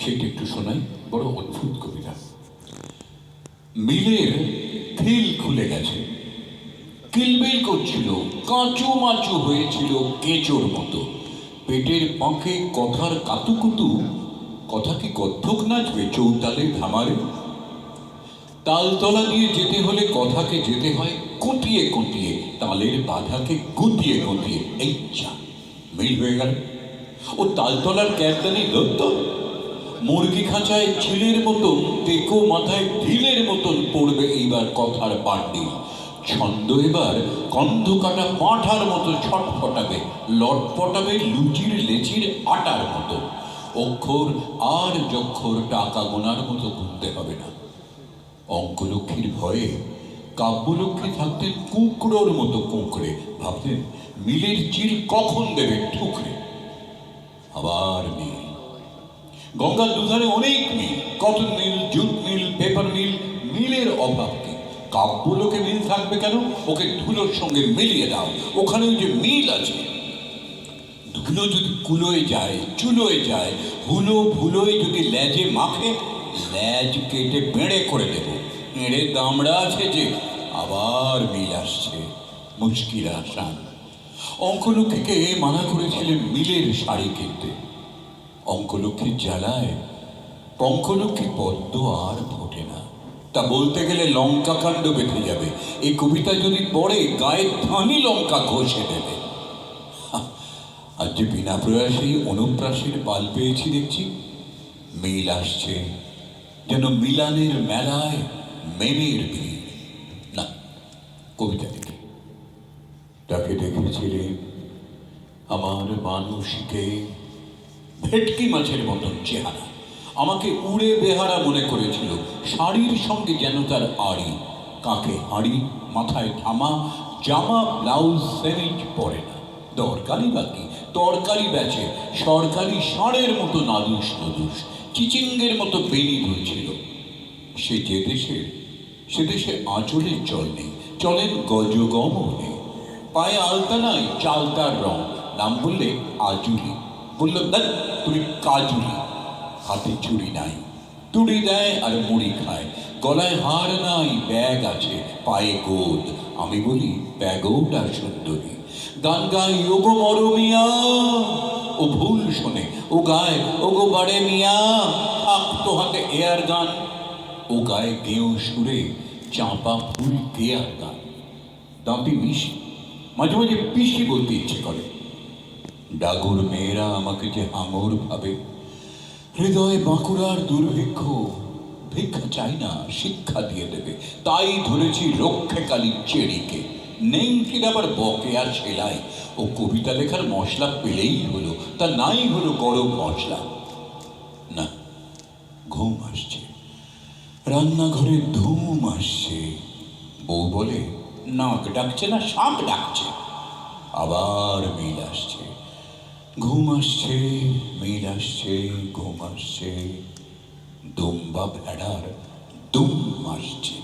সেটা একটু শোনাই। বড় অদ্ভুত কবিতা। মিলের খিল খুলে গেছে, কিলবিল করছিল, কাঁচু মাচু হয়েছিল কেঁচোর মতো। পেটের পাঁকে কথার কাতুকুতু, কথা কি কত্থক নাচবে চৌতালে ধামারে? তালতলা দিয়ে যেতে হলে কথাকে যেতে হয় কুটিয়ে কুটিয়ে, তালের বাধাকে গুটিয়ে গুটিয়ে। এই যা মিল হয়ে গেল। ও তালতলার ক্যারদানি দত্ত মুরগি খাঁচায় ছিলের মতন, টেকো মাথায় ঢিলের মতন পড়বে এইবার কথার পান্ডি। ছন্দ এবার কন্ধ কাটা পাঁঠার মতো ছটফটাবে, লটপটাবে লুচির লেচির আটার মতো। অক্ষর আর যক্ষর টাকা গোনার মতো গুনতে হবে না। অঙ্কলক্ষ্মীর ভয়ে কাব্যলক্ষ্মী থাকতেন কুঁকড়োর মতো কুঁকড়ে, ভাবতেন মিলের চিল কখন দেবে ঠুকরে। আবার মিল, গঙ্গার দুধারে অনেক mill, cotton mill, jute mill, paper mill. মিলের অভাব কি? কাব্যলোকে মিল থাকবে কেন? ওকে ধুলোর সঙ্গে মিলিয়ে দাও, ওখানেও যে মিল আছে। ধুলো যদি কুলোয় যায়, চুলোয় যায়, হুলো ভুলোয় যদি লেজে মাখে, লেজ কেটে বেঁড়ে করে দেব। এঁড়ে দামড়া আছে যে। আবার মিল আসছে, মুশকিল আসান। অঙ্কলক্ষ্মীকে মানা করেছিলেন মিলের শাড়ি কিনতে। অঙ্কলক্ষ্মীর জ্বালায় পঙ্কলক্ষ্মীর পদ্ম আর ফোটে না। তা বলতে গেলে লঙ্কা কাণ্ড বেঁধে যাবে। এই কবিতা যদি পড়ে গায়ে ধানি লঙ্কা ঘষে দেবে। আজ যে বিনা প্রয়াসেই অনুপ্রাসের পাল পেয়েছি দেখছি। মিল আসছে যেন মিলানের মেলায় মেনের ভিড়। না, কবিতা দেখে তাকে দেখেছিলেন আমার মানুষকে, ভেটকি মাছের মতন চেহারা। আমাকে উড়ে বেহারা মনে করেছিল, শাড়ির সঙ্গে যেন তার আড়ি। কাকে হাঁড়ি, মাথায় ধামা, জামা ব্লাউজ সেমিজ পরে না। দরকারি বাকি তরকারি বেচে, সরকারি ষাঁড়ের মতো নাদুস নদুস, চিচিঙ্গের মতো বেনি ধুয়েছিল। সে যে দেশের, সে দেশে আঁচলের চল নেই, চলেন গজগমনে। পায়ে আলতা নাই, চালতার রং। নাম বললে আজুলি, বলল দেখ তুমি কাজুলি। হাতে চুড়ি নাই, তুড়ি দেয় আর মুড়ি খায়। গলায় হার নাই, ব্যাগ আছে, পায়ে গোদ। আমি বলি ব্যাগৌটা সুন্দরী। গান গাই ওগো মরমিয়া, ও ভুল শোনে। ও গায় ওগো বাড়ে মিয়া, থাকতো হাতে এয়ার গান। ও গায়ে গেঁয়ো সুরে চাঁপা ফুল কেয়ার গান। দাঁতি মিশি, মাঝে মাঝে পিসি বলতে ইচ্ছে করে। ডাগুর মেয়েরা আমাকে যে হাঙর ভাবে। হৃদয়ে বাঁকুড়ার দুর্ভিক্ষ, ভিক্ষা চাই না, শিক্ষা দিয়ে দেবে। তাই ধরেছি রক্ষেকালী চেরিকে। নেংটির আবার বকেয়া সেলাই। ও কবিতা লেখার মশলা পেলেই হলো, তা নাই হলো গরম মশলা। না, ঘুম আসছে, রান্নাঘরে ধুম আসছে। বউ বলে নাক ডাকছে না শাঁখ ডাকছে। আবার মিল আসছে, ঘুম আসছে, মিল আসছে, ঘুম আসছে। দুম্বা ভেড়ার দুম আসছে।